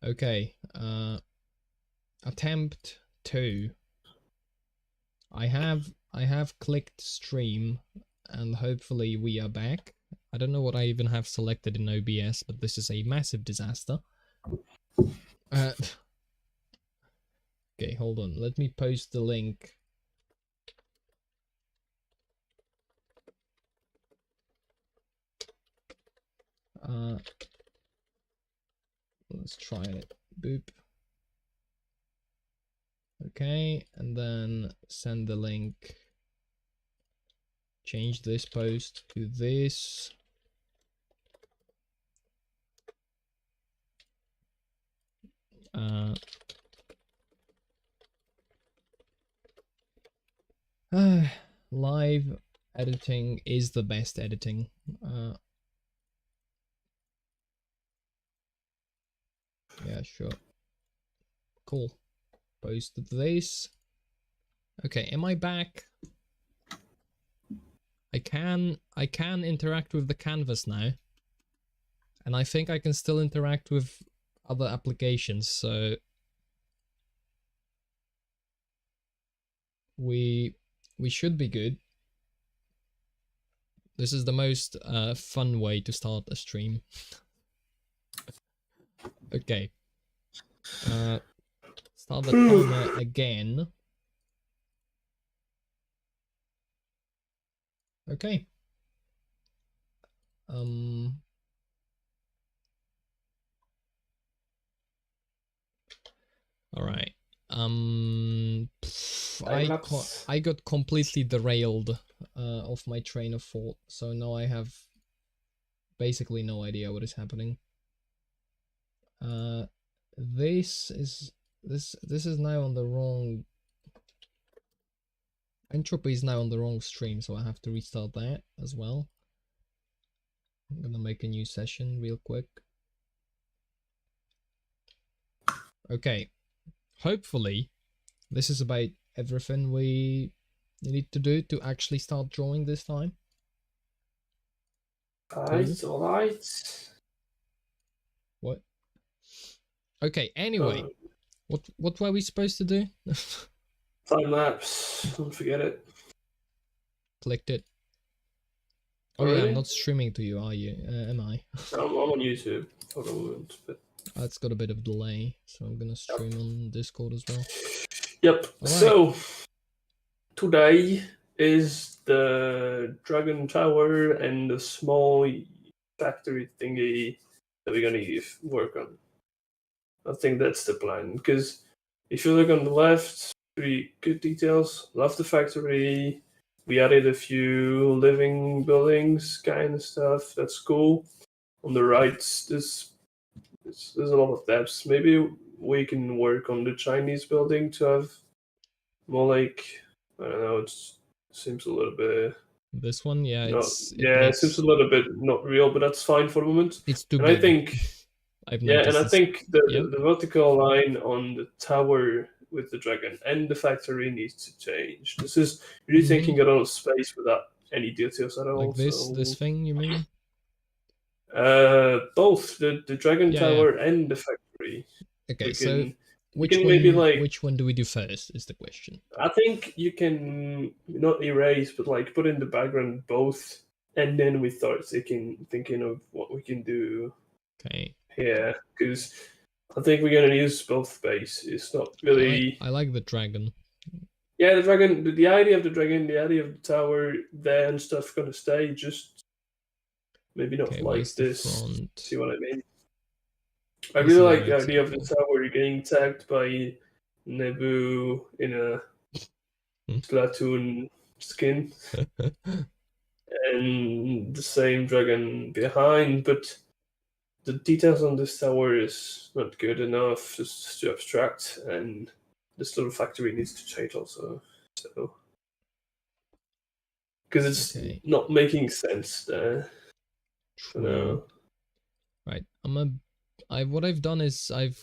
Okay. Attempt 2. I have clicked stream, and hopefully we are back. I don't know what I even have selected in OBS, but this is a massive disaster. Okay, hold on. Let me post the link. Let's try it. Boop. Okay, and then send the link. Change this post to this. Live editing is the best editing. Yeah, sure. Cool. Posted this. Okay, am I back? I can interact with the canvas now. And I think I can still interact with other applications, so we should be good. This is the most fun way to start a stream. Okay. Start the timer again. Okay. All right. I got completely derailed off my train of thought, so now I have basically no idea what is happening. This is now on the wrong. Entropy is now on the wrong stream, so I have to restart that as well. I'm gonna make a new session real quick. Okay. Hopefully, this is about everything we need to do to actually start drawing this time. Alright, alright. What? Okay, anyway. What were we supposed to do? Time-lapse, don't forget it. Clicked it. Oh yeah, I'm not streaming to you, are you? Am I? I'm on YouTube for the moment, but... It's got a bit of delay, so I'm gonna stream on Discord as well. Yep, right. So today is the Dragon Tower and the small factory thingy that we're gonna work on. I think that's the plan, because if you look on the left, pretty good details. Love the factory. We added a few living buildings kind of stuff. That's cool. On the right, there's a lot of depths. Maybe we can work on the Chinese building to have more like, I don't know, it seems a little bit... This one? Yeah, it seems a little bit not real, but that's fine for the moment. It's too big. I think... I've noticed I think the vertical line on the tower with the dragon and the factory needs to change. This is really taking a lot of space without any details at all. Like this thing, you mean? Both the dragon tower and the factory. Okay, so which one do we do first is the question. I think you can not erase, but like put in the background both, and then we start thinking of what we can do. Okay. Yeah, because I think we're gonna use both base. It's not really. I like the dragon. Yeah, the dragon. The idea of the dragon, the idea of the tower, there and stuff gonna stay. Just maybe not like this. See what I mean? I really like the idea of the tower getting tagged by Nebu in a Splatoon skin, and the same dragon behind, but. The details on this tower is not good enough, just too abstract, and this little factory needs to change also. So, because it's not making sense there. True. Right. What I've done is I've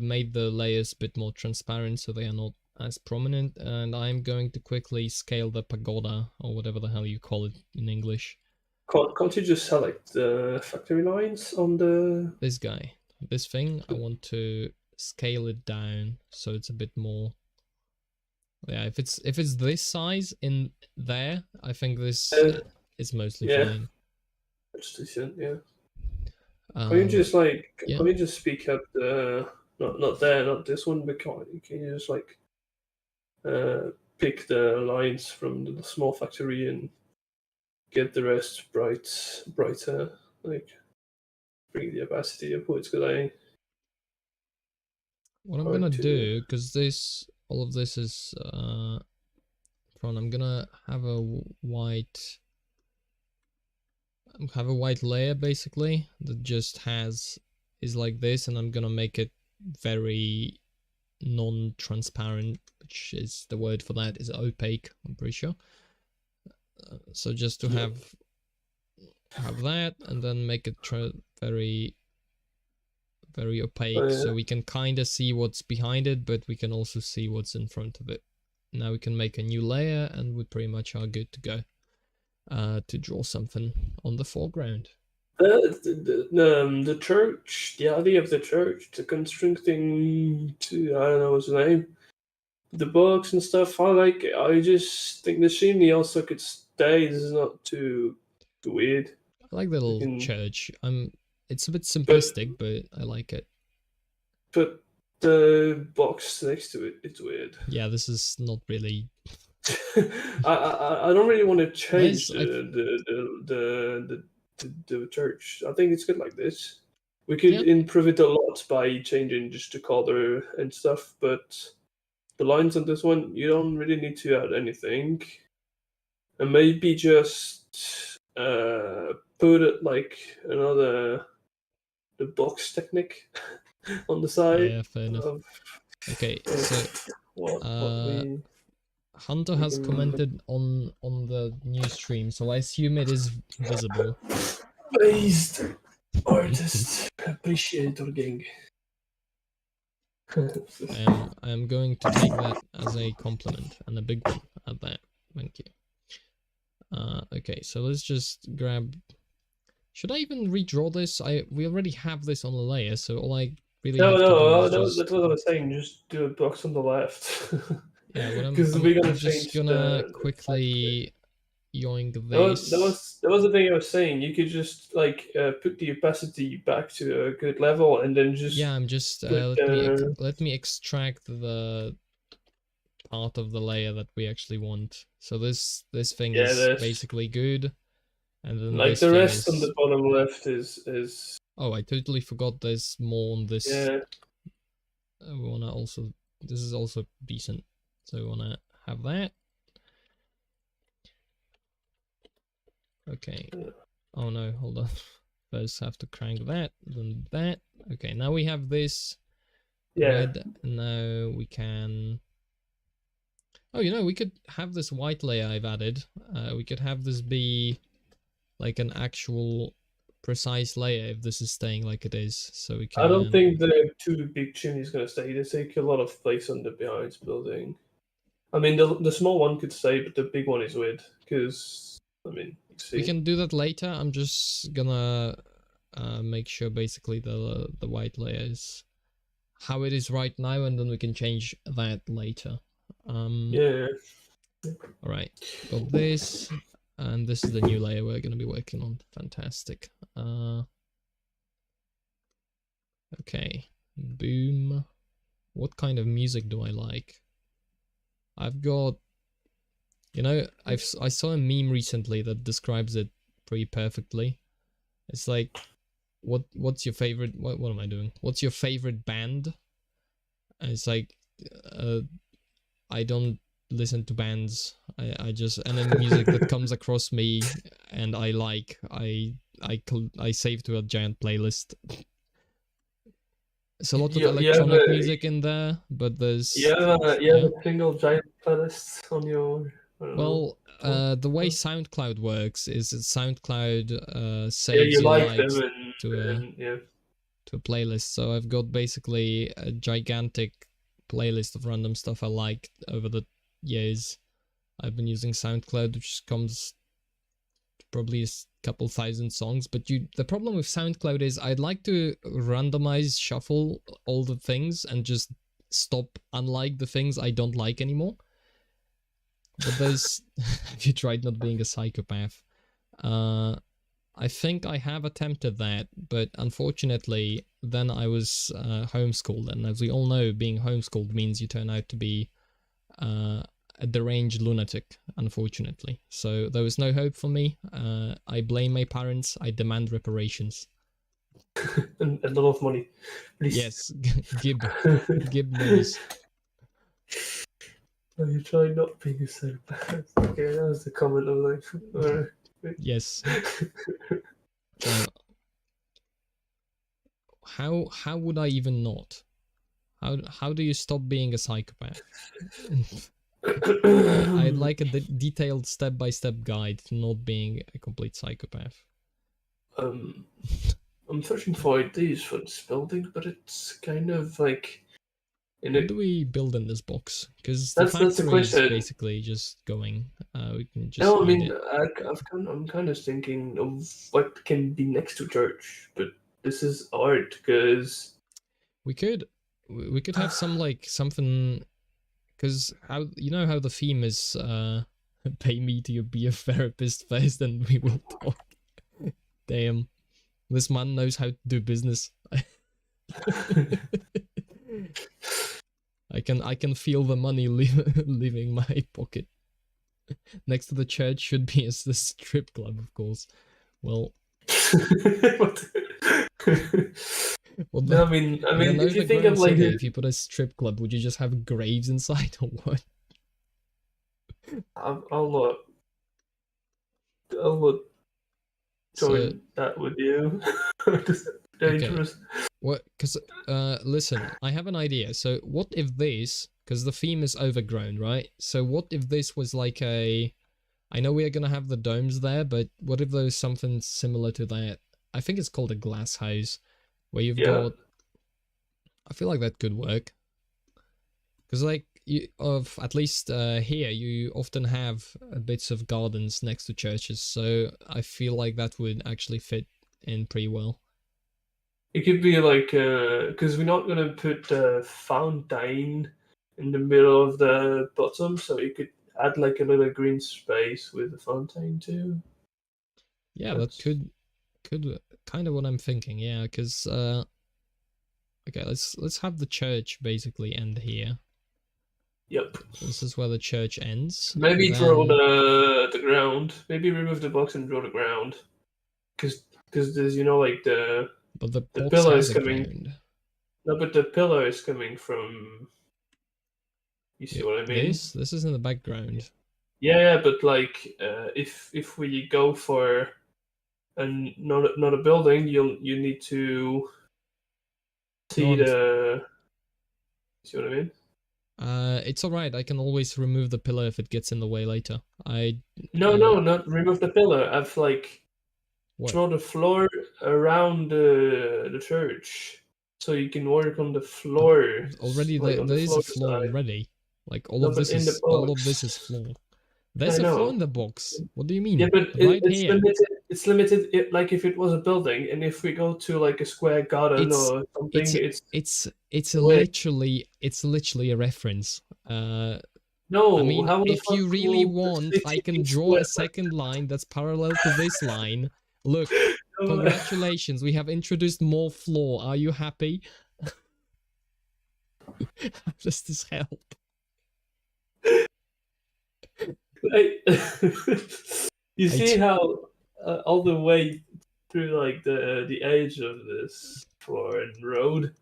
made the layers a bit more transparent so they are not as prominent, and I'm going to quickly scale the pagoda or whatever the hell you call it in English. Can't you just select the factory lines on the... This guy. this thing, I want to scale it down so it's a bit more. Yeah, if it's this size in there, I think this is mostly fine. That's decent. Yeah. Um, Can you just yeah. Can you just speak up the not there, not this one, but can you just pick the lines from the small factory and get the rest brighter, like bring the opacity up? What's good? What I'm gonna do, because all of this is I'm gonna have a white layer basically that just is like this, and I'm gonna make it very non-transparent, which is the word for that is opaque, I'm pretty sure. So just to have that, and then make it very opaque, so we can kind of see what's behind it, but we can also see what's in front of it. Now we can make a new layer, and we pretty much are good to go to draw something on the foreground. The church, the idea of the church, the constructing to, I don't know what's the name, the books and stuff. I just think the chimney also could stay. This is not too weird. I like the little church. It's a bit simplistic, but I like it. But the box next to it, it's weird. Yeah, this is not really. I don't really want to change the church. I think it's good like this. We could improve it a lot by changing just the color and stuff, but the lines on this one, you don't really need to add anything. And maybe just put it like the box technique on the side. Yeah, fair enough. Okay, so Hunter has commented on the new stream, so I assume it is visible. Based artist appreciator. I am going to take that as a compliment, and a big one at that. Thank you. Okay, so let's just grab. Should I even redraw this? We already have this on the layer, so all I really have to do is just... That's what I was saying. Just do a box on the left. Yeah, what I'm just gonna quickly yoink this. That was the thing I was saying. You could just put the opacity back to a good level, and then just I'm just let me extract the part of the layer that we actually want. So this thing is basically good, and then like the rest on the bottom left is. Oh, I totally forgot. There's more on this. Yeah. We wanna also. This is also decent. So we wanna have that. Okay. Oh no, hold on. First have to crank that, then that. Okay, now we have this red, and now we can... Oh, we could have this white layer I've added. We could have this be like an actual precise layer if this is staying like it is. So we can... I don't think the two big chimneys going to stay. They take a lot of place on the behind building. I mean, the small one could stay, but the big one is weird because, I mean, we can do that later. I'm just gonna make sure basically the white layer is how it is right now, and then we can change that later. Yeah. All right, got this, and this is the new layer we're going to be working on. Fantastic. Okay, boom. What kind of music do I like? I've got, I saw a meme recently that describes it pretty perfectly. It's like, what's your favorite? What am I doing? What's your favorite band? And it's like, I don't listen to bands. I just any music that comes across me and I like, I save to a giant playlist. It's a lot of electronic music in there, but there's a single giant playlist on your... Well, the way SoundCloud works is that SoundCloud saves your likes to a playlist. So I've got basically a gigantic playlist of random stuff I liked over the years. I've been using SoundCloud, which comes probably a couple thousand songs. But the problem with SoundCloud is I'd like to randomize shuffle all the things and just stop unlike the things I don't like anymore. But there's have you tried not being a psychopath? I think I have attempted that, but unfortunately, then I was homeschooled, and as we all know, being homeschooled means you turn out to be a deranged lunatic, unfortunately. So there was no hope for me. I blame my parents. I demand reparations. And a lot of money, please. Yes, Gib monies. Oh, you try not being a psychopath. Okay, that was the comment of like. Yes. How would I even not? How do you stop being a psychopath? I'd like a detailed step-by-step guide to not being a complete psychopath. I'm searching for ideas for this building, but it's kind of like. What do we build in this box? Because the That's the factory is question. basically just going. We can just. No, I eat mean, it. I'm kind of thinking of what can be next to church, but this is art because we could have some like something, because how how the theme is pay me to be a therapist first, and we will talk. Damn, this man knows how to do business. I can feel the money leaving my pocket. Next to the church should be the strip club, of course. Well, no, I mean, if you think of like, if you put a strip club, would you just have graves inside or what? I'll join that with you. Dangerous. Okay. What? Because listen, I have an idea. So what if this? Because the theme is overgrown, right? So what if this was like a? I know we are gonna have the domes there, but what if there was something similar to that? I think it's called a glass house, where you've got. I feel like that could work. Because like at least here you often have bits of gardens next to churches, so I feel like that would actually fit in pretty well. It could be like because we're not gonna put the fountain in the middle of the bottom, so you could add like a little green space with the fountain too. Yeah, that could kind of what I'm thinking. Yeah, because okay, let's have the church basically end here. Yep. This is where the church ends. Maybe draw the ground. Maybe remove the box and draw the ground, because there's like the. But the pillar is coming. Ground. No, but the pillar is coming from. You see what I mean? This is in the background. Yeah, but like if we go for not a building, you need to see the. See what I mean? It's alright. I can always remove the pillar if it gets in the way later. No, not remove the pillar. I've like. What? Draw the floor around the church, so you can work on the floor. Already, like there is a floor already. Like all of this is floor. There's a floor in the box. What do you mean? Yeah, but it's here. limited. It's limited. Like if it was a building, and if we go to like a square garden or something, it's literally a reference. No, I mean, if you really want, I can draw a second line that's parallel to this line. Look, congratulations, we have introduced more floor. Are you happy? How does this help? You see how all the way through like the edge of this floor and road,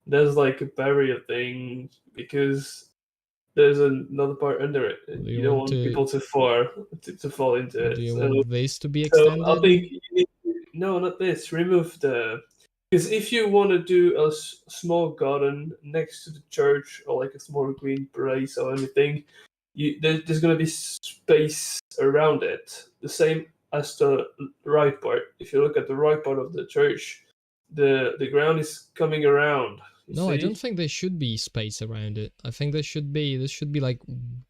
there's like a barrier thing because there's another part under it. You don't want people to fall into it. Do you want this to be extended? So I think no, not this. Remove the. Because if you want to do a small garden next to the church or like a small green place or anything, there's going to be space around it. The same as the right part. If you look at the right part of the church, the ground is coming around. No, I don't think there should be space around it. I think this should be like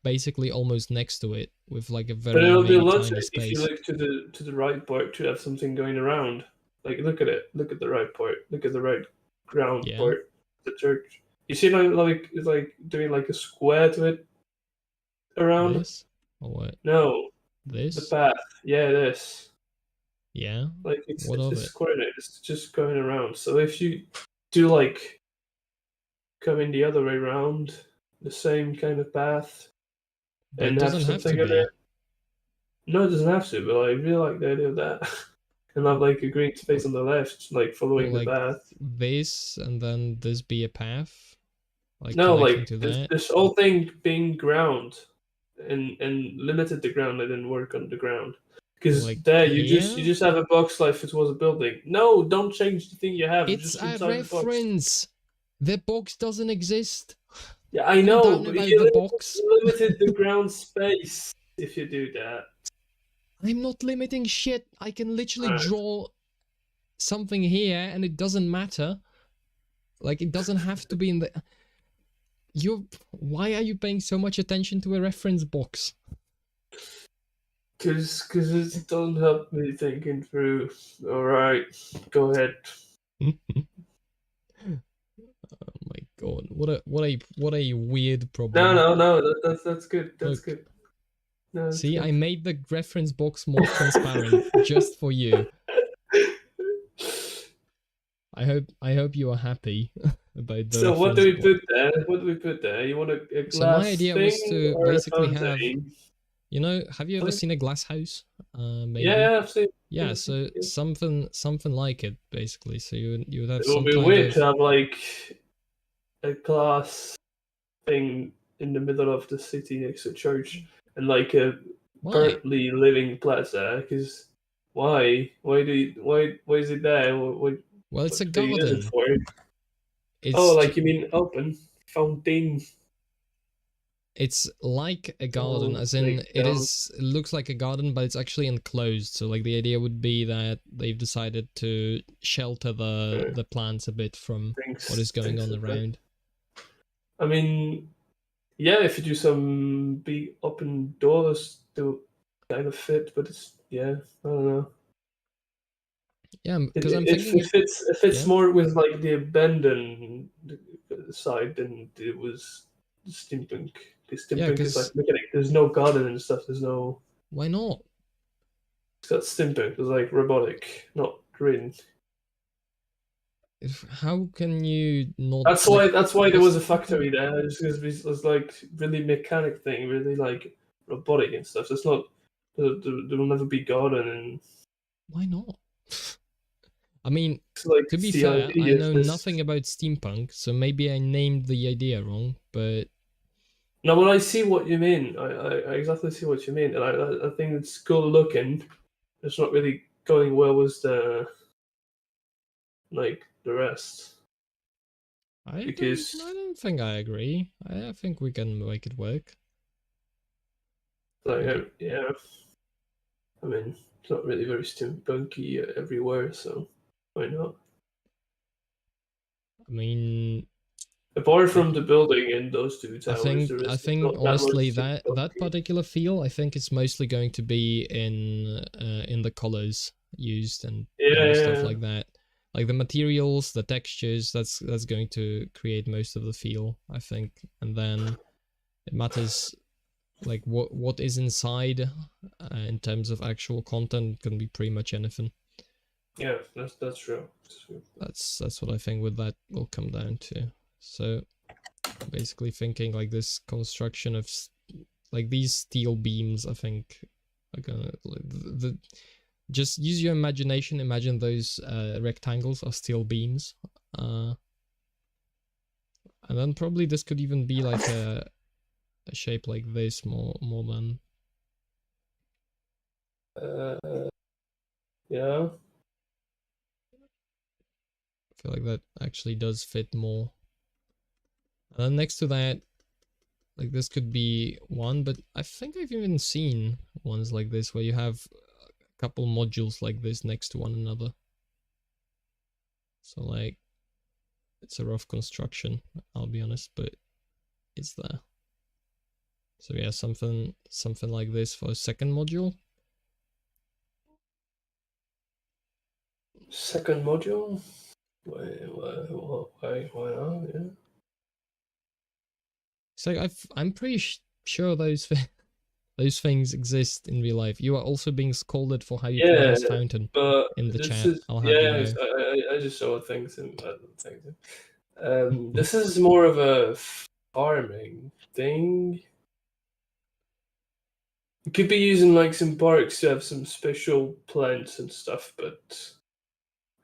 basically almost next to it with like a But very it'll be maybe logic tiny if you space. look to the right part to have something going around. Like look at it. Look at the right part. Look at the right ground Yeah. part. The church. You see like it's like doing like a square to it around. This or what? No, the This? path. Yeah, this. Yeah. Like it's What of it's it? coordinate. It's just going around. So if you do like coming the other way around, the same kind of path, But it and have doesn't have to something in be. it. No, it doesn't have to, but I really like the idea of that. And have like a green space on the left, like Or following the like path. this and then this be a path? Like No, connecting like to that? this whole thing being ground and limited the ground. I didn't work on the ground because Like there here? you just have a box like it was a building. No, don't change the thing you have. It's Just a inside the box. reference. The box doesn't exist. Yeah, I I'm know, down but about the box. you limited the ground space if you do that. I'm not limiting shit. I can literally Alright. draw something here and it doesn't matter. Like it doesn't have to be in the why are you paying so much attention to a reference box? Because it doesn't help me thinking through. Alright, go ahead. Oh my god. What a weird problem. No, that's good. That's Look, good. No, that's see, good. I made the reference box more transparent just for you. I hope you are happy about the So what do reference we box. put there? What do we put there? You want a So my glass idea was thing to or a basically have, fountain? you know, have you ever Like, seen a glass house? Maybe. yeah, I've seen. Yeah, so Yeah. something like it basically. So you would have It would some be kind weird of to have like a glass thing in the middle of the city next to a church and like a why? partly living plaza. Because why is it there? Well, it's a What do you use it garden. for? Oh, It's like you mean open fountain? it's like a garden, Oh, as like in it looks like a garden, but it's actually enclosed. So like the idea would be that they've decided to shelter the plants a bit from what is going on around. I mean, yeah, if you do some big open doors, to kind of fit, but it's yeah, I don't know. Yeah, because I'm thinking It fits yeah. more with like the abandoned side than it was steampunk. Because Yeah, steampunk is like because mechanic. There's no garden and stuff. There's no. why not? It's got steampunk. It's like robotic, not green. How can you not That's like why. That's why there this was a factory there. It's because it was like really mechanic thing, really like robotic and stuff. So it's not. There will never be garden and. why not? I mean, It's like to be the fair, I idea is know this. nothing about steampunk, so maybe I named the idea wrong, but No, but I see what you mean. I exactly see what you mean, and I think it's cool looking. It's not really going well with the like the rest because I don't think I agree. I think we can make it work. like yeah, I mean it's not really very steampunky everywhere, so why not? I mean, Apart from the building and those two towers, the I rest is think not that much honestly that steampunky. particular feel, I think it's mostly going to be in the colors used and stuff Yeah, like that. Like the materials, the textures, that's going to create most of the feel, I think. And then it matters like what is inside in terms of actual content can be pretty much anything. yeah, that's true. That's what I think with that will come down to. So basically thinking like this construction of like these steel beams, I think are gonna just use your imagination. Imagine those rectangles are steel beams, and then probably this could even be like a shape like this more than Yeah. I feel like that actually does fit more. And then next to that, like this could be one, but I think I've even seen ones like this where you have a couple modules like this next to one another. So like It's a rough construction, I'll be honest, but it's there. So yeah, something like this for a second module. Second module? Why not? Yeah. So I'm pretty sure those those things exist in real life. You are also being scolded for how you pronounce fountain but in the this chat. is I'll have you know. I just saw things and things. This is more of a farming thing. You could be using like some parks to have some special plants and stuff, but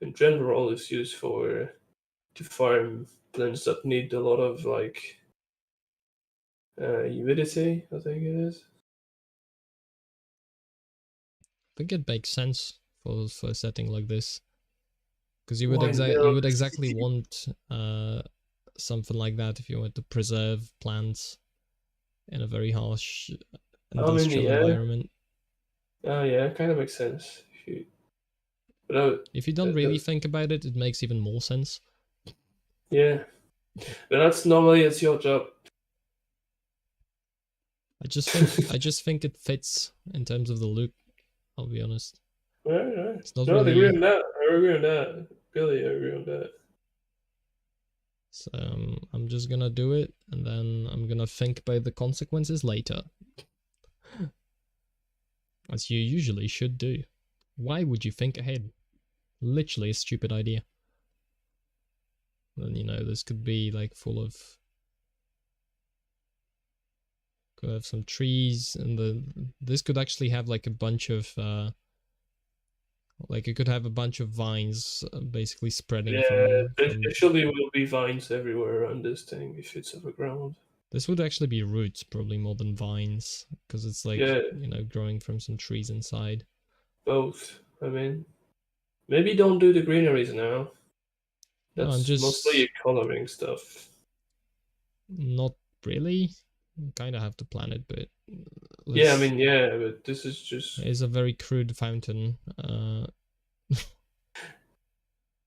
in general, it's used to farm plants that need a lot of like humidity. I think it is. I think it makes sense for a setting like this, because you would Why you no? would exactly want something like that if you wanted to preserve plants in a very harsh industrial Yeah. environment. Oh yeah, it kind of makes sense. But If you don't really think about it, it makes even more sense. yeah, but that's normally it's your job. I just think it fits in terms of the look. I'll be honest. Right. It's not No, I really. agree on that. I agree on that. Really, I agree on that. So I'm just gonna do it, and then I'm gonna think about the consequences later, as you usually should do. Why would you think ahead? Literally a stupid idea. Then this could be like full of. Could have some trees, and this could actually have like a bunch of like it could have a bunch of vines basically spreading from. There surely will be vines everywhere around this thing if it's overgrown. This would actually be roots, probably more than vines, because it's like growing from some trees inside. Both. I mean, maybe don't do the greeneries now. That's no, I'm just mostly coloring stuff. Not really. Kind of have to plan it, but Yeah, I mean, yeah, but this is just. It is a very crude fountain.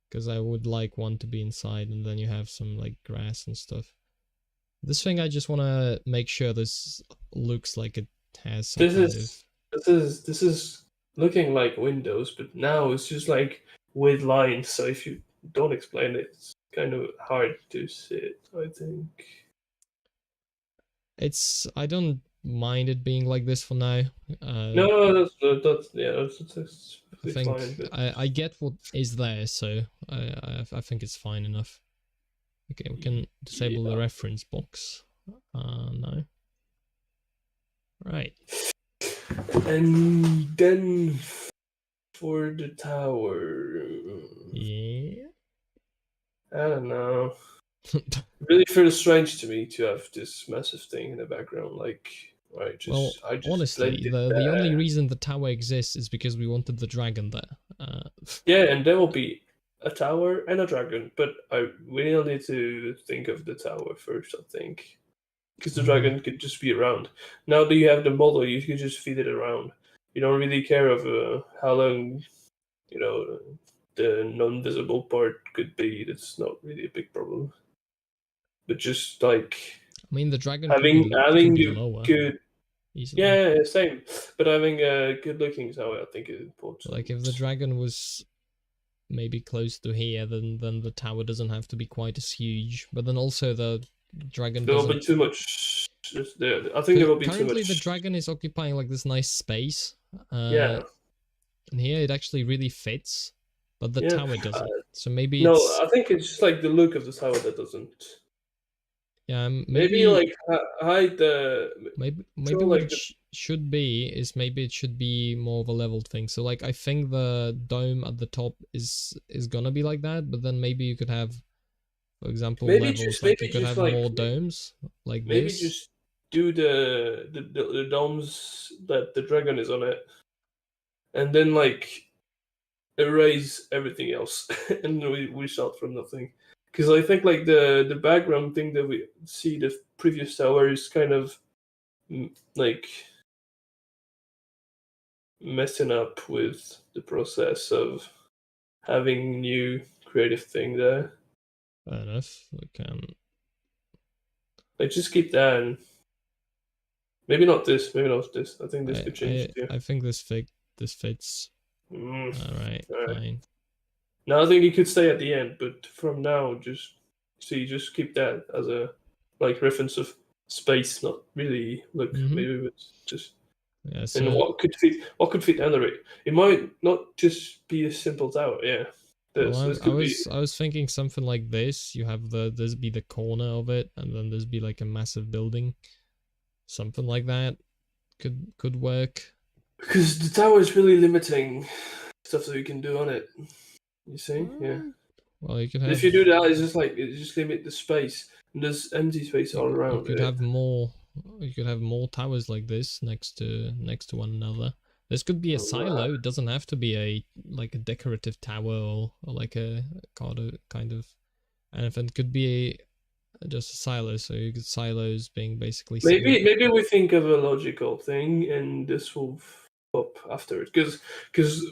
Because I would like one to be inside, and then you have some like grass and stuff. This thing, I just want to make sure this looks like it has some This is looking like windows, but now it's just like with lines. So if you don't explain it, it's kind of hard to see it, I think. I don't mind it being like this for now. No, that's I think fine. But I get what is there, so I think it's fine enough. Okay, we can disable the reference box. No. Right. And then for the tower. Yeah. I don't know. It really feels strange to me to have this massive thing in the background. Like, I just honestly, the only reason the tower exists is because we wanted the dragon there. Yeah, and there will be a tower and a dragon, but we will need to think of the tower first, I think. Because the dragon could just be around. Now that you have the model, you can just feed it around. You don't really care of how long, the non-visible part could be. That's not really a big problem. But just like I mean, the dragon having could be lower. good, easily. yeah, same. But having a good-looking tower, I think, is important. Like if the dragon was maybe close to here, then the tower doesn't have to be quite as huge. But then also the dragon there will be too much. I think there will be too much. Currently, the dragon is occupying like this nice space. Yeah. And here it actually really fits, but the tower doesn't. So maybe no, I think it's just like the look of the tower that doesn't. Yeah, maybe like hide the. Maybe like what it should be is maybe it should be more of a leveled thing. So like I think the dome at the top is gonna be like that, but then maybe you could have, for example, levels. Like you could have more domes like maybe this. Just do the domes that the dragon is on it, and then like erase everything else, and we start from nothing. Because I think like the background thing that we see the previous tower is kind of like messing up with the process of having new creative thing there. Fair enough. We can. Like, just keep that. And maybe not this. Maybe not this. I think this could change too. I think this fits. Mm. All right, All right. fine. Now I think you could stay at the end, but from now, just just keep that as a like reference of space, not really look. Maybe it's just Yeah. and So what could fit under it. It might not just be a simple tower. Yeah, this could be. I was thinking something like this. You have this be the corner of it, and then this be like a massive building. Something like that could work. Because the tower is really limiting stuff that you can do on it. You see, yeah. Well, you could have. If you do that, it's just like it just limit the space. And there's empty space all You around could it. have more. You could have more towers like this next to one another. This could be a silo. It doesn't have to be a like a decorative tower or like a kind of anything. It could be just a silo. So you could silos being basically Maybe we think of a logical thing, and this will pop after it. Because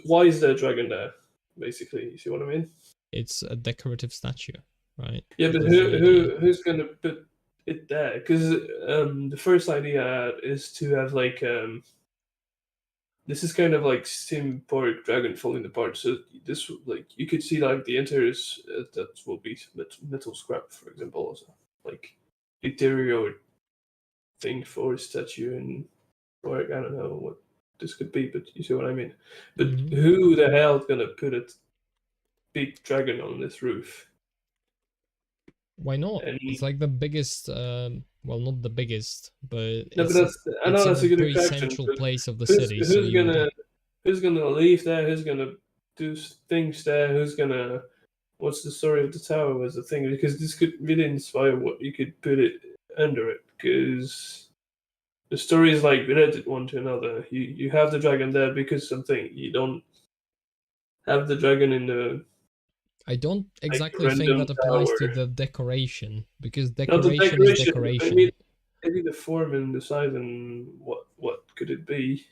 why is there a dragon there? Basically, you see what I mean? it's a decorative statue, right? Yeah, but That's the idea. who's gonna put it there? Because the first idea I had is to have like this is kind of like steampunk dragon falling apart. So this like you could see like the interiors that will be metal scrap, for example, also like interior thing for a statue and or I don't know what this could be, but you see what I mean. But who the hell is gonna put a big dragon on this roof? Why not? And It's like the biggest. Well, not the biggest, but no, but I it's know in that's a a good pretty attraction. central But place of the city. So who's you would. who's gonna leave there? Who's gonna do things there? Who's gonna what's the story of the tower was the thing because this could really inspire what you could put it under it because the story is like related one to another. You have the dragon there because something you don't have the dragon in the I don't like exactly think random that applies tower. to the decoration because Not the decoration is decoration. I decoration. mean, maybe the form and the size and what could it be?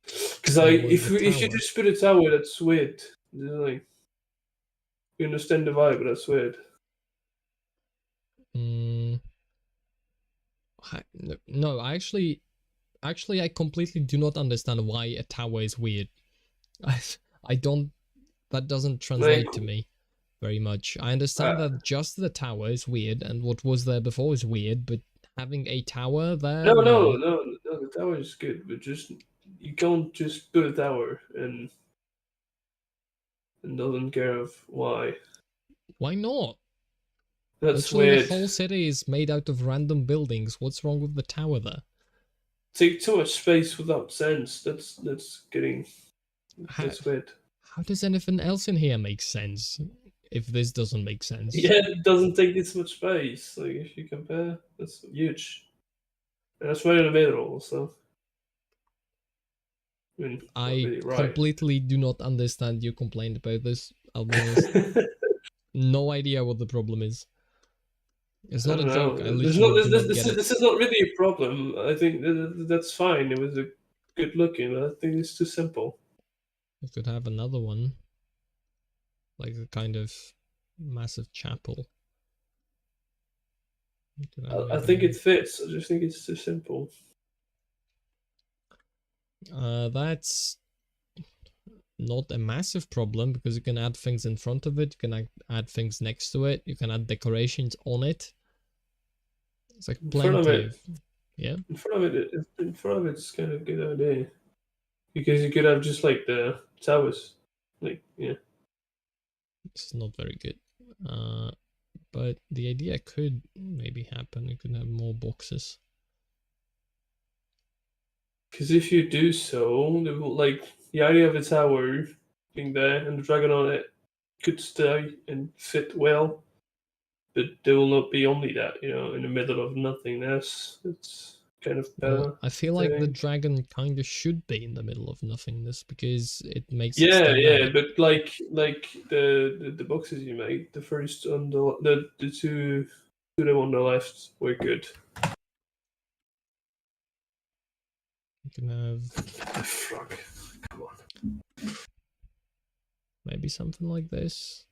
Because Well, with the if you tower. just put a tower, that's weird. Like you understand the vibe, but that's weird. No, actually, I completely do not understand why a tower is weird. I don't. That doesn't Like translate to me very much. I understand uh, that just the tower is weird, and what was there before is weird, but having a tower there, no, the tower is good, but just you can't just put a tower and doesn't care of why. Why not? That's Literally, the weird. whole city is made out of random buildings. What's wrong with the tower there? Take too much space without sense. How, That's weird. how does anything else in here make sense if this doesn't make sense? Yeah, it doesn't take this much space. Like if you compare, that's huge. And that's right in the middle, so I mean, not I really right. completely do not understand your complaint about this. I'll be honest. No idea what the problem is. It's not a joke. I There's literally not. do not get it. This is not really a problem. I think that's fine. It was a good looking. I think it's too simple. We could have another one, like a kind of massive chapel. I think it fits. I just think it's too simple. That's not a massive problem because you can add things in front of it. You can add things next to it. You can add decorations on it. It's like plenty of yeah. In front of it's kind of a good idea because you could have just like the towers, like yeah. It's not very good. But the idea could maybe happen. You could have more boxes. Because if you do so, like the idea of a tower being there and the dragon on it could stay and fit well, but there will not be only that, in the middle of nothingness. It's kind of better. Well, I feel like the dragon kind of should be in the middle of nothingness because it makes it yeah, thematic. but like the boxes you made, the first on the two on the left were good. You can have The frog. Come on. maybe something like this.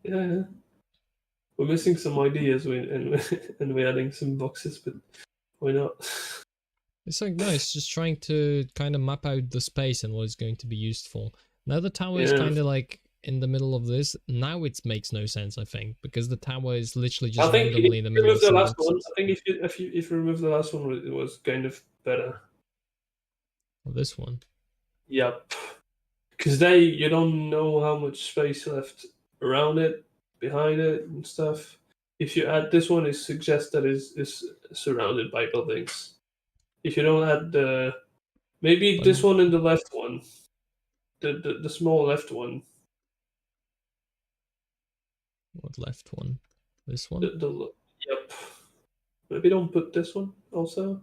Yeah, we're missing some ideas and we're adding some boxes, but why not? It's like, no, it's just trying to kind of map out the space and what it's going to be used for. Now the tower is Yeah, kind of like in the middle of this. Now it makes no sense, I think, because the tower is literally I just think if randomly in the you middle remove of the some last one, boxes. I think if you remove the last one, it was kind of better. Or this one. Yep, because you don't know how much space left around it, behind it, and stuff. If you add this one, it suggests that is surrounded by buildings. If you don't add maybe But this one and the left one, the small left one, what left one? This one? the yep. Maybe don't put this one also.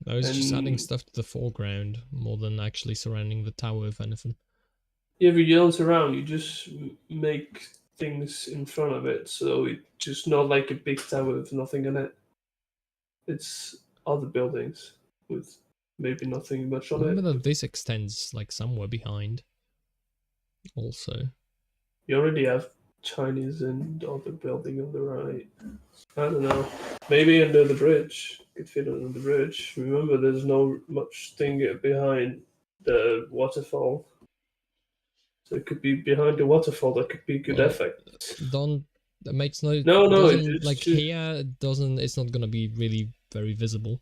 No, it's just adding And stuff to the foreground more than actually surrounding the tower, if anything. yeah, but you don't surround. You just make things in front of it, so it's just not like a big tower with nothing in it. It's other buildings with maybe nothing much on Remember it. that this extends like somewhere behind. Also, You already have Chinese and other building on the right. I don't know. Maybe under the bridge. Could fit under the bridge. Remember, there's no much thing behind the waterfall. So it could be behind the waterfall. That could be good well, effect. don't that makes no No. doesn't It's like just. here it doesn't it's not gonna be really very visible,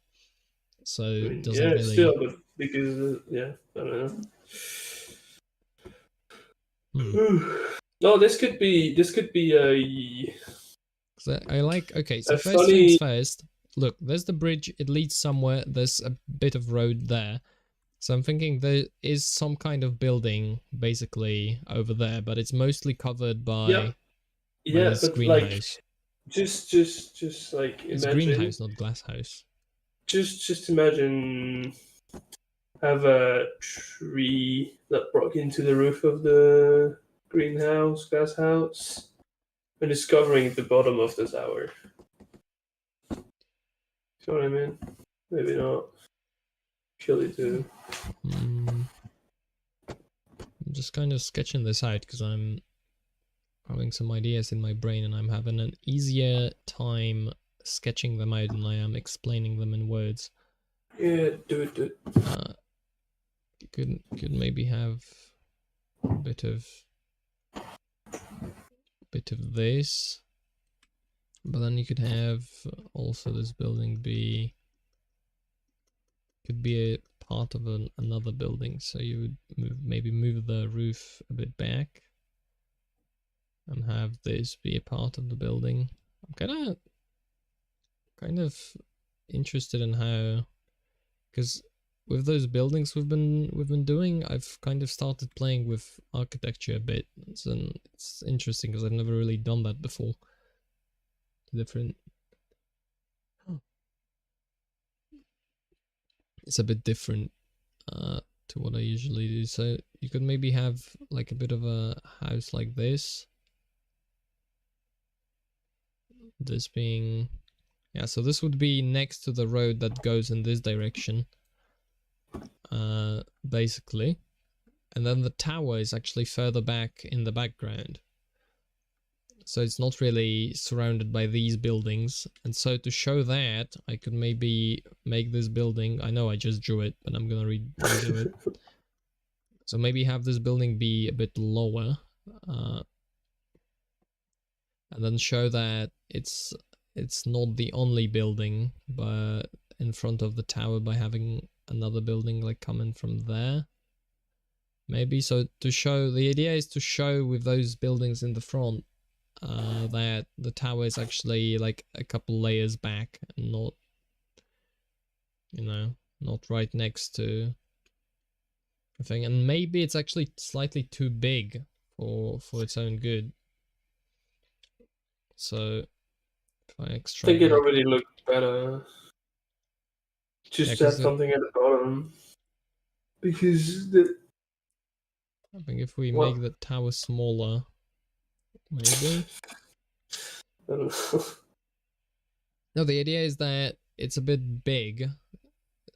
so I it mean, yeah, doesn't it's still, really. but because yeah, I don't Hmm. know. No, this could be a So I like, okay, so first things funny. first. Look, there's the bridge. It leads somewhere. There's a bit of road there. So I'm thinking there is some kind of building basically over there, but it's mostly covered Yeah, by yeah, this but like greenhouse. just like It's imagine, greenhouse, not glass house. just imagine have a tree that broke into the roof of the greenhouse, glass house, and is covering the bottom of the tower. You know what I mean? Maybe not. Surely do. Hmm. I'm just kind of sketching this out because I'm having some ideas in my brain and I'm having an easier time sketching them out than I am explaining them in words. Yeah, do it. Uh, could maybe have a bit of this, but then you could have also this building could be a part of another building, so you would maybe move the roof a bit back and have this be a part of the building. I'm kind of interested in how, because with those buildings we've been doing, I've kind of started playing with architecture a bit. It's interesting because I've never really done that before. Different. It's a bit different to what I usually do. So you could maybe have like a bit of a house like this. This being, yeah, so this would be next to the road that goes in this direction, basically. And then the tower is actually further back in the background. So it's not really surrounded by these buildings. And so to show that, I could maybe make this building, I know I just drew it, but I'm gonna redo it. So maybe have this building be a bit lower, uh, and then show that it's not the only building, but in front of the tower by having another building like coming from there. Maybe so to show, the idea is to show with those buildings in the front that the tower is actually like a couple layers back and not, not right next to a thing. And maybe it's actually slightly too big for its own good. So if I I think extract it that, already looked better. yeah, Just add because something at the bottom because the I think if we well, make the tower smaller, maybe. I don't know. No, the idea is that it's a bit big,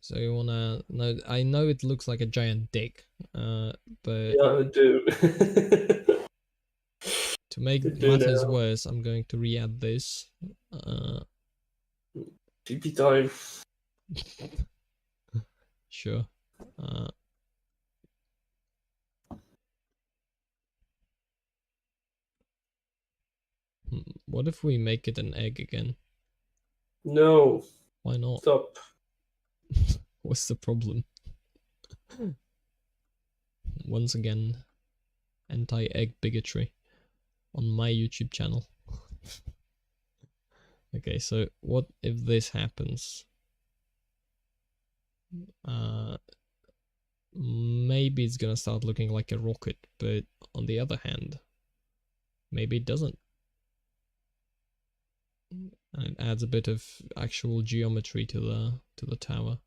so you wanna know. I know it looks like a giant dick, but Yeah, I do. To make matters worse, I'm going to re-add this. TP time. Sure. What if we make it an egg again? No. Why not? Stop. What's the problem? Once again, anti-egg bigotry on my YouTube channel. Okay, so what if this happens? Maybe it's gonna start looking like a rocket, but on the other hand, maybe it doesn't. And it adds a bit of actual geometry to the tower.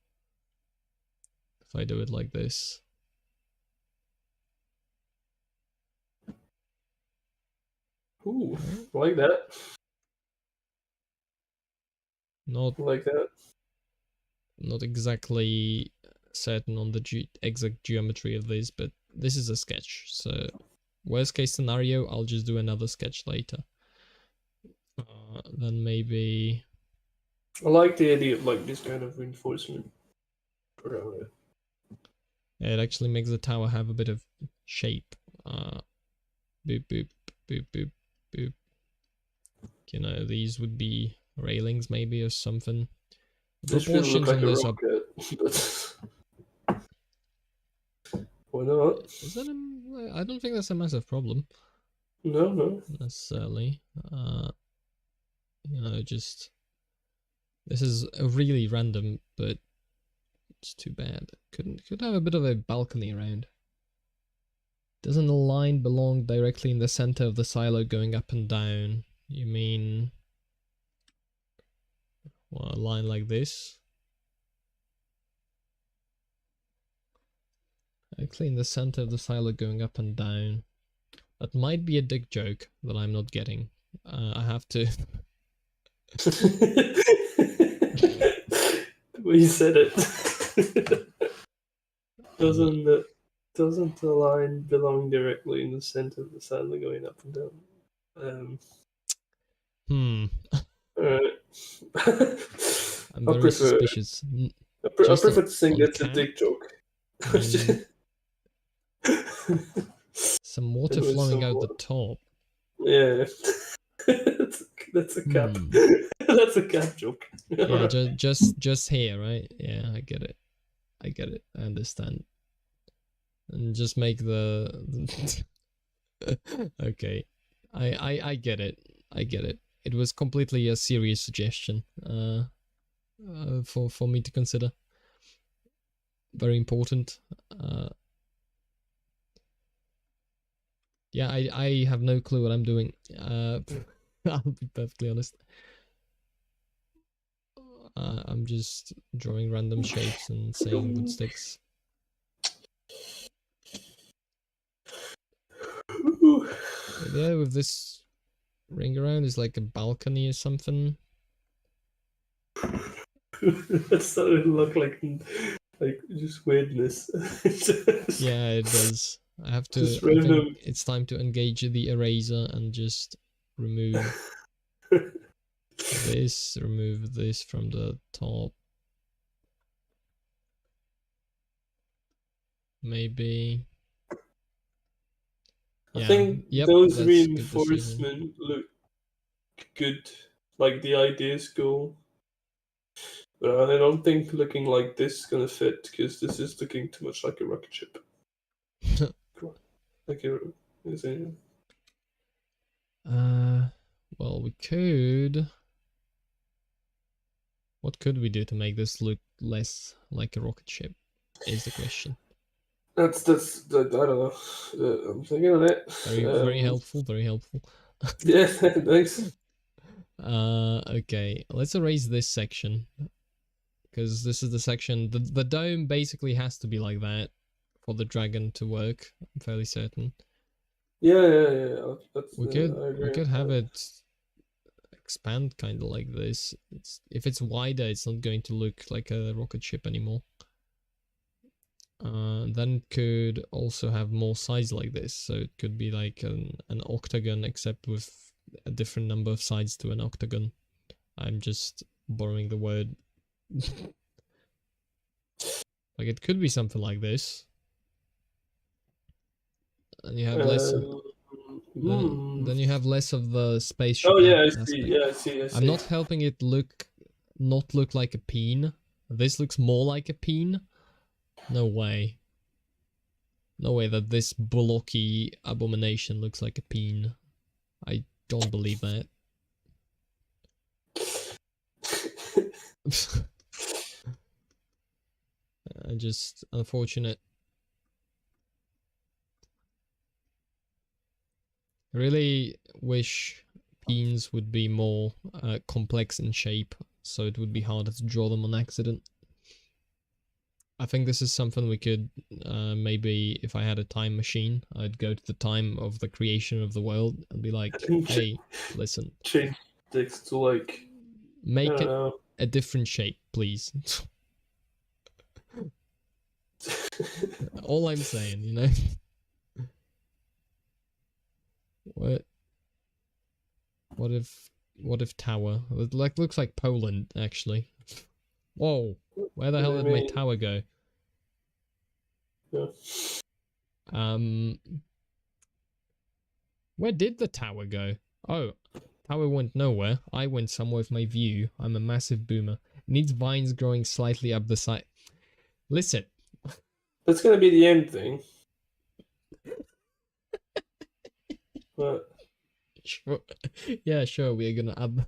If I do it like this. Ooh, like that. Not like that. Not exactly certain on the exact geometry of this, but this is a sketch. So worst case scenario, I'll just do another sketch later. Then maybe I like the idea of like this kind of reinforcement around it. It actually makes the tower have a bit of shape. Boop boop boop boop boop. You know, these would be railings maybe or something. The This really look like a this rocket, but why not? Is that I don't think that's a massive problem. No. Necessarily. You know, just this is really random, but it's too bad. Could have a bit of a balcony around. Doesn't the line belong directly in the center of the silo going up and down? You mean well, a line like this? Actually in the center of the silo going up and down. That might be a dick joke that I'm not getting. I have to... The way you said it. Doesn't the line belong directly in the center of the silo going up and down? I'm very suspicious. I prefer to think that's a dick joke. Some water flowing out the top. Yeah. that's a cap. That's a cap joke. Yeah, just here, right? Yeah, I get it. I understand. And just make the okay. I get it. I get it. It was completely a serious suggestion for me to consider. Very important. Yeah, I have no clue what I'm doing. I'll be perfectly honest. I'm just drawing random shapes and saying wood sticks. There with this ring around is like a balcony or something. That's starting to look like just weirdness. Yeah, it does. I have to. I think it's time to engage the eraser and just remove this. Remove this from the top. Maybe. I think those reinforcements look good. Like the idea is cool. But I don't think looking like this is gonna fit because this is looking too much like a rocket ship. Like well, we could. What could we do to make this look less like a rocket ship? Is the question. That's I don't know. I'm thinking on it. Very helpful. Very helpful. Yeah, thanks. Okay, let's erase this section because this is the section. The dome basically has to be like that for the dragon to work. I'm fairly certain. Yeah. We could have it expand kind of like this. If it's wider, it's not going to look like a rocket ship anymore. Then it could also have more sides like this, so it could be like an octagon, except with a different number of sides to an octagon. I'm just borrowing the word. Like, it could be something like this. And you have less of, then you have less of the spaceship. Oh yeah, I aspect. see. Yeah, I see. I see. I'm not helping it not look like a peen. This looks more like a peen. No way. No way that this blocky abomination looks like a peen. I don't believe that. Just unfortunate. I really wish peens would be more complex in shape, so it would be harder to draw them on accident. I think this is something we could, maybe if I had a time machine, I'd go to the time of the creation of the world and be like, hey, listen. Change this to like... Make it a different shape, please. All I'm saying, you know? What if tower? It looks like Poland, actually. Whoa, where the hell did my tower go? Yeah. Where did the tower go? Oh, tower went nowhere. I went somewhere with my view. I'm a massive boomer. Needs vines growing slightly up the side. Listen. That's gonna be the end thing. But... Sure. Yeah, sure, we're gonna add...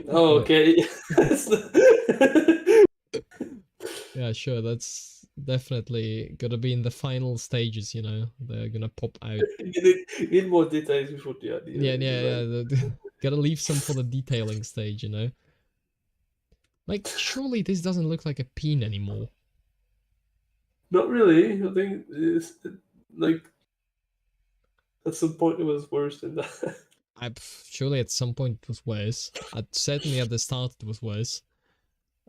Oh, okay. Yeah, sure, that's definitely gonna be in the final stages, you know. They're gonna pop out. You need more details before the idea. Yeah. Gotta leave some for the detailing stage, you know. Like, surely this doesn't look like a peen anymore. Not really. I think it's like at some point it was worse than that. Surely at some point it was worse. Certainly at the start it was worse.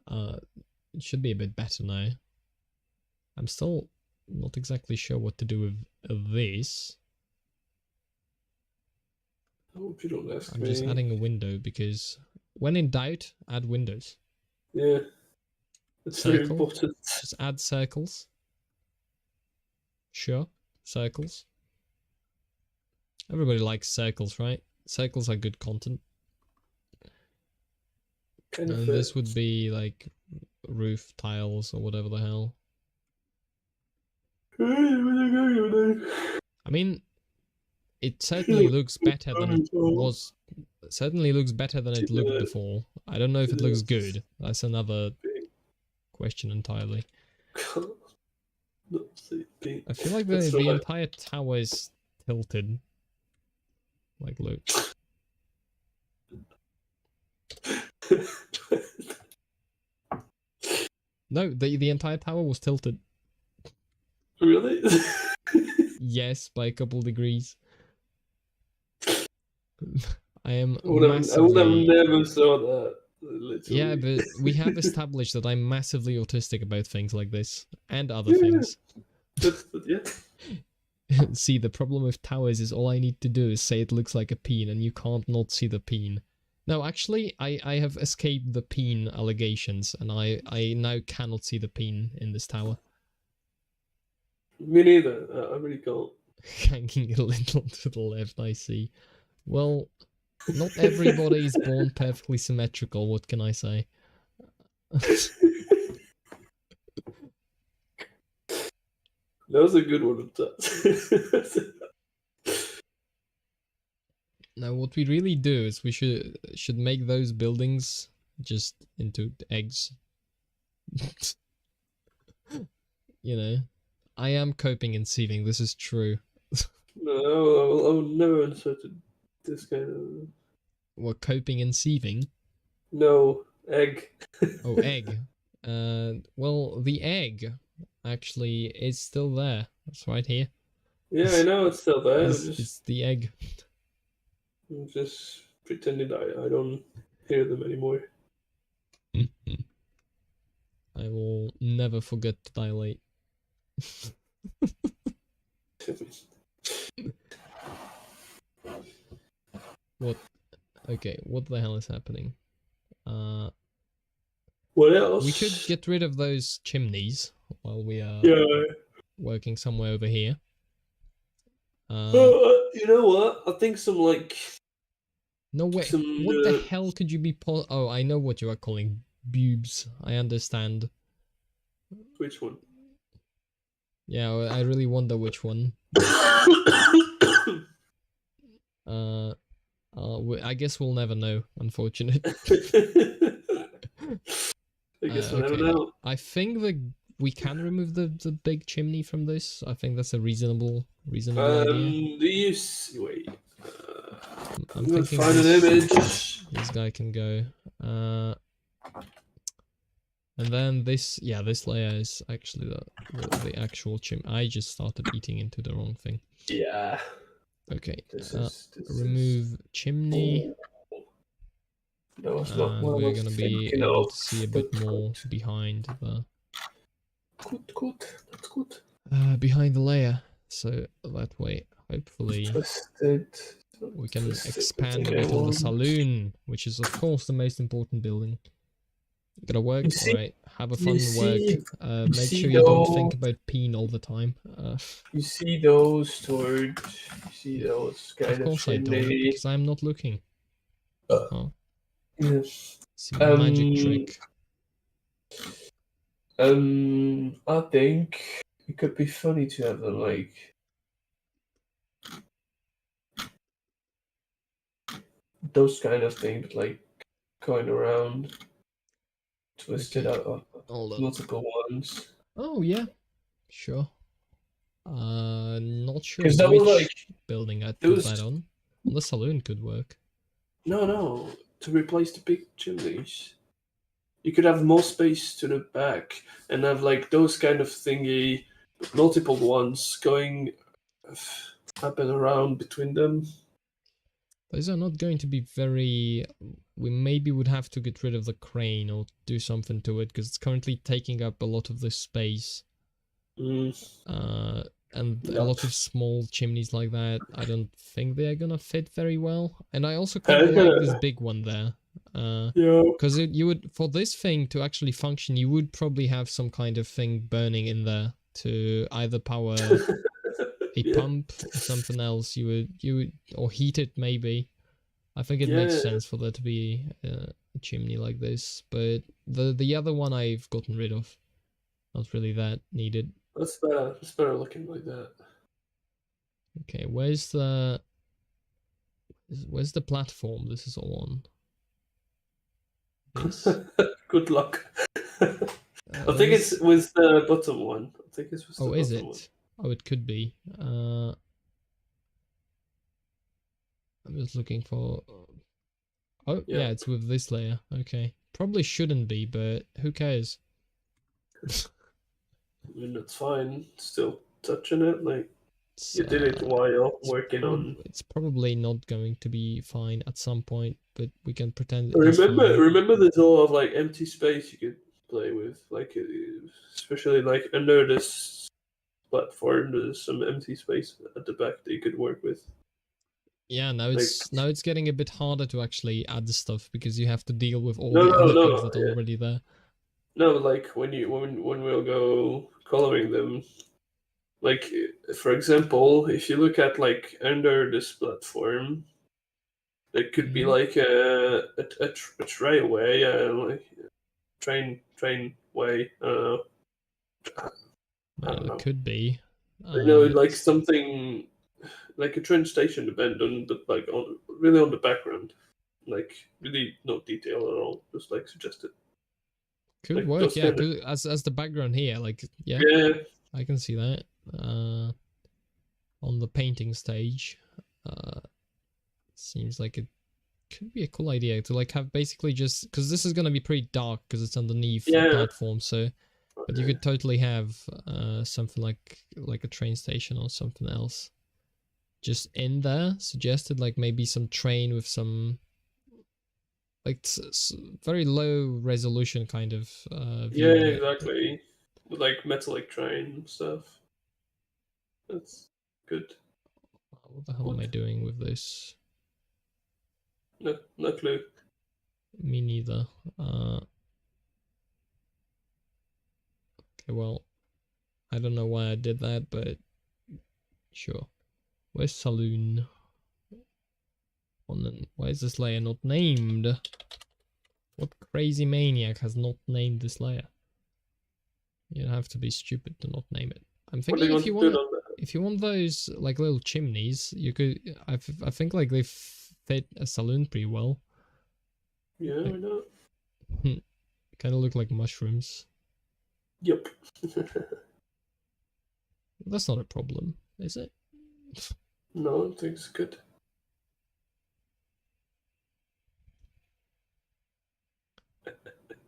It should be a bit better now. I'm still not exactly sure what to do with this. I hope you don't ask I'm me. just adding a window because when in doubt, add windows. Yeah. It's very important. Just add circles. Sure, circles. Everybody likes circles, right? Circles are good content. Kind of and this would be like roof tiles or whatever the hell. I mean, it certainly looks better than it was. Certainly looks better than it looked before. I don't know if it looks good. That's another question entirely. I feel like the entire tower is tilted. Like, look. No, the entire tower was tilted. Really? Yes, by a couple degrees. I am I would have never saw that. Literally. Yeah, but we have established that I'm massively autistic about things like this and other things. Yeah. See, the problem with towers is all I need to do is say it looks like a peen, and you can't not see the peen. No, actually, I have escaped the peen allegations, and I now cannot see the peen in this tower. Me neither. I really can't. Hanging a little to the left, I see. Well, not everybody is born perfectly symmetrical, what can I say? That was a good one. Now, what we really do is we should make those buildings just into eggs. You know, I am coping and seething. This is true. No, I will never insert this kind of... What, coping and seething? No, egg. Oh, egg. Well, the egg actually is still there. It's right here. Yeah, I know it's still there. It's the egg. I'm just pretending I don't hear them anymore. I will never forget to dilate. What? Okay, what the hell is happening? What else? We could get rid of those chimneys while we are working somewhere over here. You know what? I think some like. No way. What the hell could you be? Oh, I know what you are calling boobs. I understand. Which one? Yeah, I really wonder which one. I guess we'll never know, unfortunately. I guess we'll never know. I think we can remove the big chimney from this. I think that's a reasonable idea. Do you wait? I'm thinking find an image. This guy can go. And then this layer is actually the actual chim. I just started eating into the wrong thing. Yeah. Okay. Remove chimney. We're gonna be able to see a bit more behind the. Good. That's good. Behind the layer, so that way, hopefully, we can expand a bit on the saloon, which is of course the most important building. Gotta work, alright. Have a fun work. Make sure you don't think about peen all the time. You see those storage? You see those kind of? Of course I don't, because I'm not looking. Yes. It's a magic trick. I think it could be funny to have them like those kind of things, like going around, twisted out multiple ones. Oh yeah, sure. Not sure that which was, like, building I'd put that on. Well, the saloon could work. No, to replace the big chimneys. You could have more space to the back and have like those kind of thingy, multiple ones going up and around between them. Those are not going to be very. We maybe would have to get rid of the crane or do something to it because it's currently taking up a lot of this space. And a lot of small chimneys like that, I don't think they're gonna fit very well. And I also kind of like this big one there. Because you would, for this thing to actually function, you would probably have some kind of thing burning in there to either power a pump or something else. You would or heat it maybe. I think it makes sense for there to be a chimney like this. But the other one I've gotten rid of. Not really that needed. That's better. It's better looking like that. Okay, where's the platform this is all on? This? Good luck. I think it's with the bottom one. I think it's with the bottom is it? One. Oh, it could be. I'm just looking for. Oh, yeah, it's with this layer. Okay, probably shouldn't be, but who cares? I mean, that's fine. Still touching it, like you did it while working on. It's probably not going to be fine at some point, but we can pretend. Remember, there's a lot of like empty space you could play with, like especially like under this platform. There's some empty space at the back that you could work with. Yeah, now it's getting a bit harder to actually add stuff because you have to deal with all the other things that are already there. No, like when we'll go coloring them, like for example, if you look at like under this platform, there could be like a railway, like train way. I don't know. It could be. Like something like a train station event on the on the background, like really no detail at all, just like suggested. Could like work, yeah. As the background here, like yeah, I can see that. On the painting stage, seems like it could be a cool idea to like have basically just because this is gonna be pretty dark because it's underneath the platform. So, but you could totally have something like a train station or something else, just in there. Suggested like maybe some train with some like very low resolution kind of view Yeah, of it. exactly. With, like metallic train stuff. That's good. What the hell am I doing with this? No clue. Me neither. Okay, well, I don't know why I did that, but sure. Where's Saloon? Why is this layer not named? What crazy maniac has not named this layer? You have to be stupid to not name it. I'm What do thinking you want to do on that? if you want those like little chimneys, you could. I think like they fit a saloon pretty well. Yeah, Like, why not? kind of look like mushrooms. Yep. That's not a problem, is it? No, I think it's good.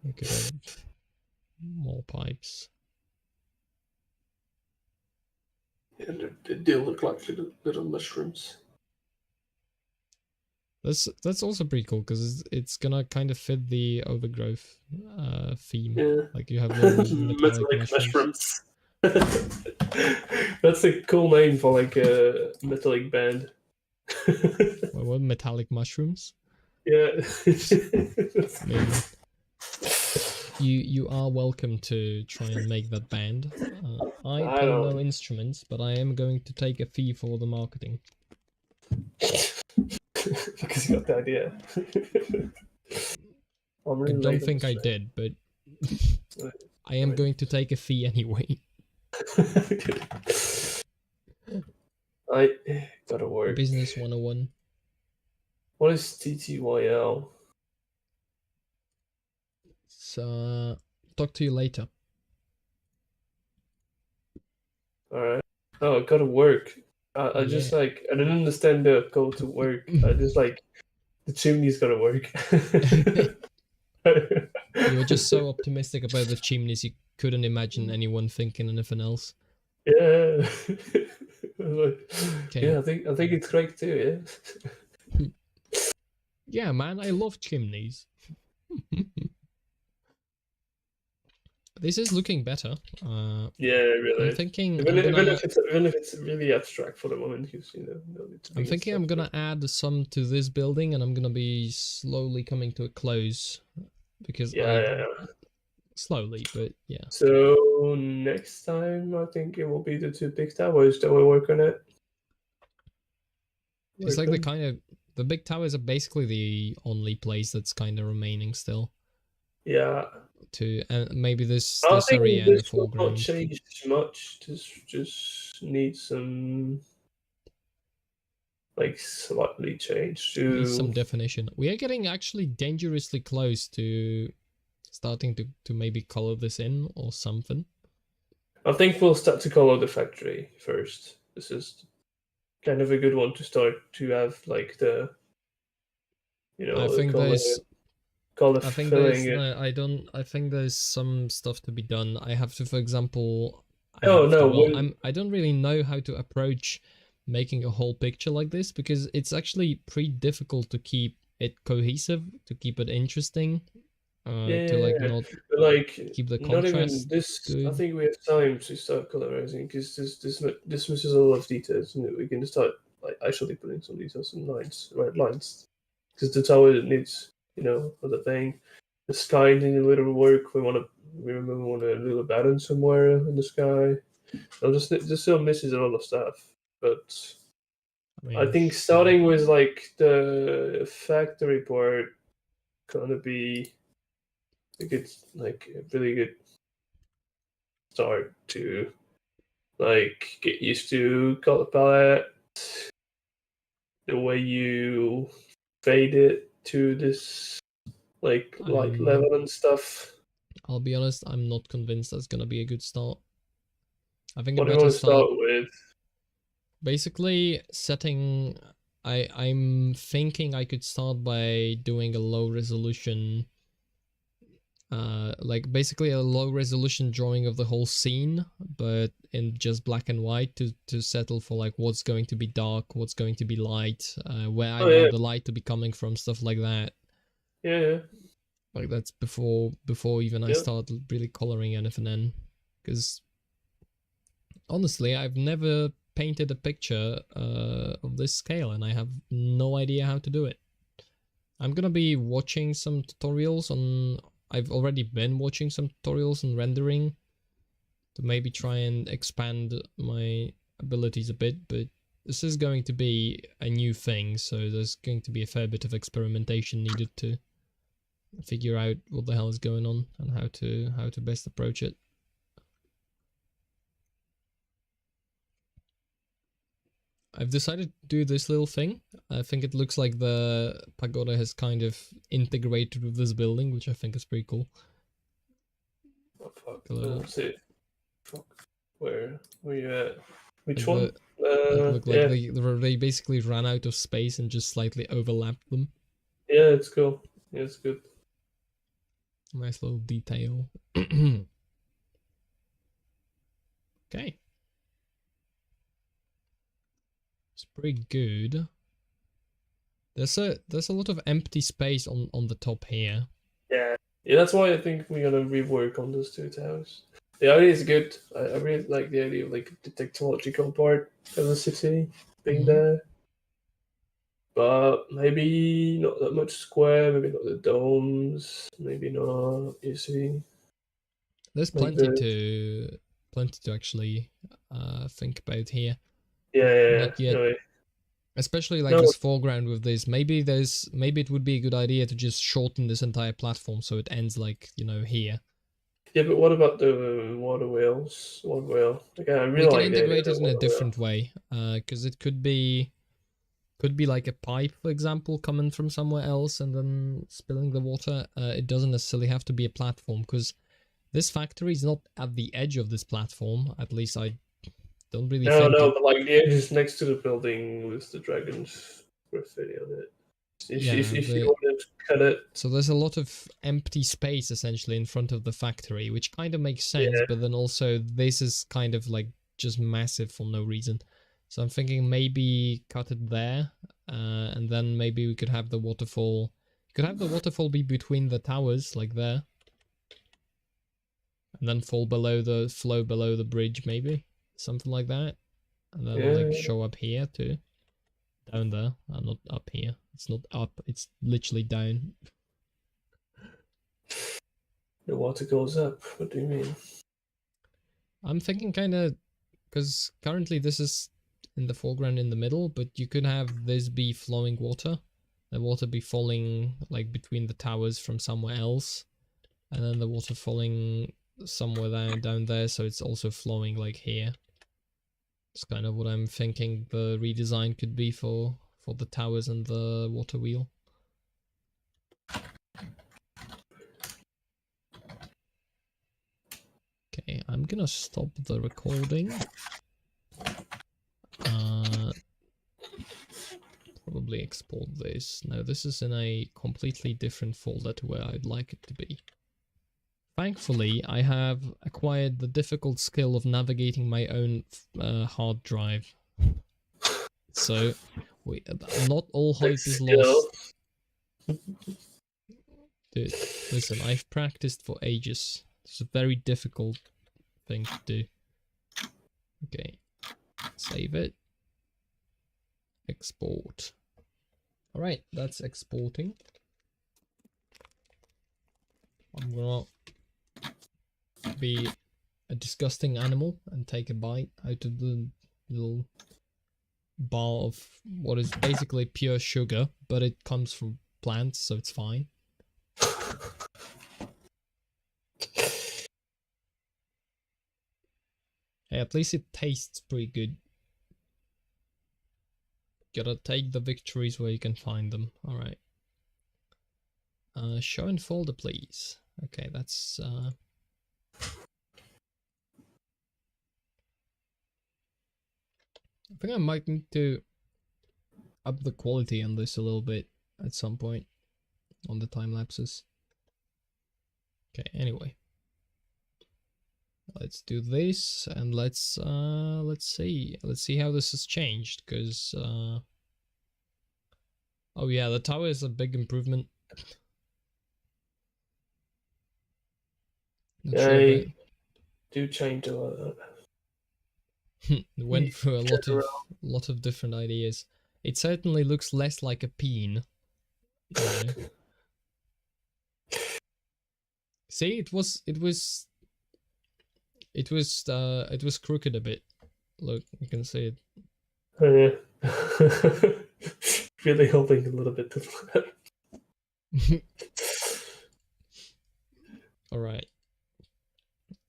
You could have more pipes. Yeah, they do look like little mushrooms. That's also pretty cool because it's gonna kind of fit the overgrowth theme. Yeah. Like you have little metallic mushrooms. That's a cool name for like a metallic band. What metallic mushrooms? Yeah. I mean, you are welcome to try and make that band. I play no instruments, but I am going to take a fee for the marketing. Because you got the idea. I don't think I did, but I am going to take a fee anyway. I gotta work. Business 101. What is TTYL? So, talk to you later. Alright. Oh, I gotta work. I just like, I didn't understand the call to work. I just like, the chimney's gotta work. You were just so optimistic about the chimneys, you couldn't imagine anyone thinking anything else. Yeah. Okay. Yeah, I think it's great too, yeah. Yeah, man, I love chimneys. This is looking better. Yeah, really. I'm thinking even if it's really abstract for the moment, because I'm thinking I'm gonna add some to this building, and I'm gonna be slowly coming to a close because slowly, but yeah. So next time, I think it will be the two big towers that we're working at. It's like the big towers are basically the only place that's kind of remaining still. Yeah. And maybe this area and the this will foreground. not change much. Just need some like slightly change to Need some definition. We are getting actually dangerously close to starting to maybe color this in or something. I think we'll start to color the factory first. This is kind of a good one to start to have like the I think there's I think there's some stuff to be done. I have to, for example, I don't really know how to approach making a whole picture like this because it's actually pretty difficult to keep it cohesive, to keep it interesting, to keep the contrast. Not even this. Good. I think we have time to start colorizing because this misses a lot of details, and we can start like actually putting some details in red lines, because the tower needs other thing. The sky needs a little work. We want a little pattern somewhere in the sky. This still misses a lot of stuff, but I think starting with like the factory part gonna be a really good start to like get used to color palette, the way you fade it to this like light level and stuff. I'll be honest, I'm not convinced that's gonna be a good start. I think what do you want to start with? Basically, setting. I'm thinking I could start by doing a low resolution. Like basically a low resolution drawing of the whole scene, but in just black and white to settle for like what's going to be dark, what's going to be light, where I want the light to be coming from, stuff like that. Yeah. Like that's before even I Yeah. start really coloring anything in, because honestly, I've never painted a picture of this scale, and I have no idea how to do it. I'm gonna be watching some tutorials on. I've already been watching some tutorials on rendering to maybe try and expand my abilities a bit, but this is going to be a new thing, so there's going to be a fair bit of experimentation needed to figure out what the hell is going on and how to best approach it. I've decided to do this little thing. I think it looks like the pagoda has kind of integrated with this building, which I think is pretty cool. Oh, fuck. A little. See. Fuck. Where you at? Which Like one? look like Yeah. they basically ran out of space and just slightly overlapped them. Yeah, it's cool. Yeah, it's good. Nice little detail. Okay. It's pretty good. There's a lot of empty space on the top here. Yeah. Yeah, that's why I think we're gonna rework on those two towers. The idea is good. I really like the idea of like the technological part of the city being there. But maybe not that much square, maybe not the domes, maybe not, you see. There's Like the plenty to actually think about here. yeah. Not yet. No, Especially like no, this foreground with this. Maybe it would be a good idea to just shorten this entire platform so it ends like, here. yeah, but what about the water wheels? Water wheel. Like I We really can like the idea of integrate the it in a water wheel. different way, because it could be like a pipe, for example, coming from somewhere else and then spilling the water. It doesn't necessarily have to be a platform, because this factory is not at the edge of this platform. At least I don't really No, think no, it. but like the edge is next to the building with the dragon's graffiti on it. Yeah, If you but wanted to cut it, so there's a lot of empty space essentially in front of the factory, which kind of makes sense, yeah, but then also this is kind of like just massive for no reason. So I'm thinking maybe cut it there, and then maybe we could have the waterfall. You could have the waterfall be between the towers, like there, and then flow below the bridge, maybe something like that, and then like yeah, show up here too, down there, not up here. It's not up. It's literally down. the water goes up. What do you mean? I'm thinking kind of because currently this is in the foreground in the middle, but you could have this be flowing water, the water be falling like between the towers from somewhere else, and then the water falling somewhere down there, so it's also flowing like here. It's kind of what I'm thinking the redesign could be for the towers and the water wheel. Okay, I'm gonna stop the recording. Probably export this. Now this is in a completely different folder to where I'd like it to be. Thankfully, I have acquired the difficult skill of navigating my own hard drive. So, not all hope is lost. Dude, listen, I've practiced for ages. It's a very difficult thing to do. Okay, save it. Export. Alright, that's exporting. I'm gonna be a disgusting animal and take a bite out of the little bar of what is basically pure sugar, but it comes from plants, so it's fine. Hey, at least it tastes pretty good. Gotta take the victories where you can find them. Alright. Show in folder, please. Okay, that's I think I might need to up the quality on this a little bit at some point on the time lapses. Okay, anyway. Let's do this and let's see how this has changed, because oh yeah, the tower is a big improvement. Not sure about. Do change a lot. Went through a lot of different ideas. It certainly looks less like a peen. You know. See, it was crooked a bit. Look, you can see it. Oh, yeah. Really holding a little bit to the left. All right.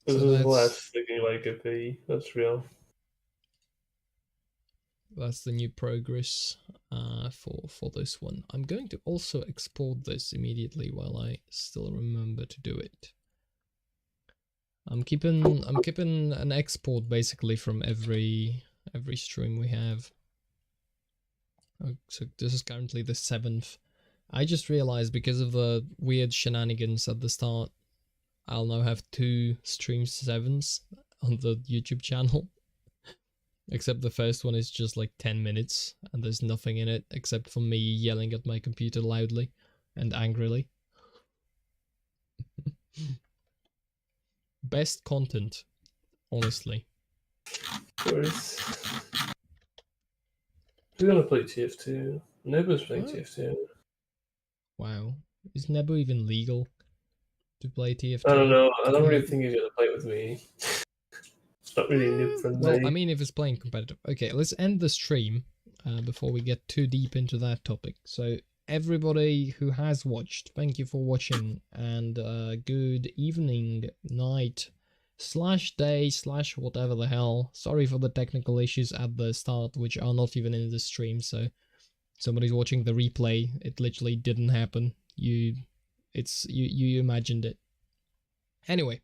This is less looking like a P. That's real. That's the new progress for this one. I'm going to also export this immediately while I still remember to do it. I'm keeping an export basically from every stream we have. So this is currently the 7th. I just realized because of the weird shenanigans at the start, I'll now have 2 stream 7s on the YouTube channel. Except the first one is just like 10 minutes and there's nothing in it except for me yelling at my computer loudly and angrily. Best content, honestly. Where's... Who's gonna play TF2? Nebu's playing TF2. Wow. Is Nebu even legal to play TF2? I don't know. I don't really think he's gonna play with me. It's not really new friendly. Well, I mean, if it's playing competitive. Okay, let's end the stream before we get too deep into that topic. So, everybody who has watched, thank you for watching, and good evening, night, /day, /whatever the hell. Sorry for the technical issues at the start, which are not even in the stream, so somebody's watching the replay. It literally didn't happen. You imagined it. Anyway,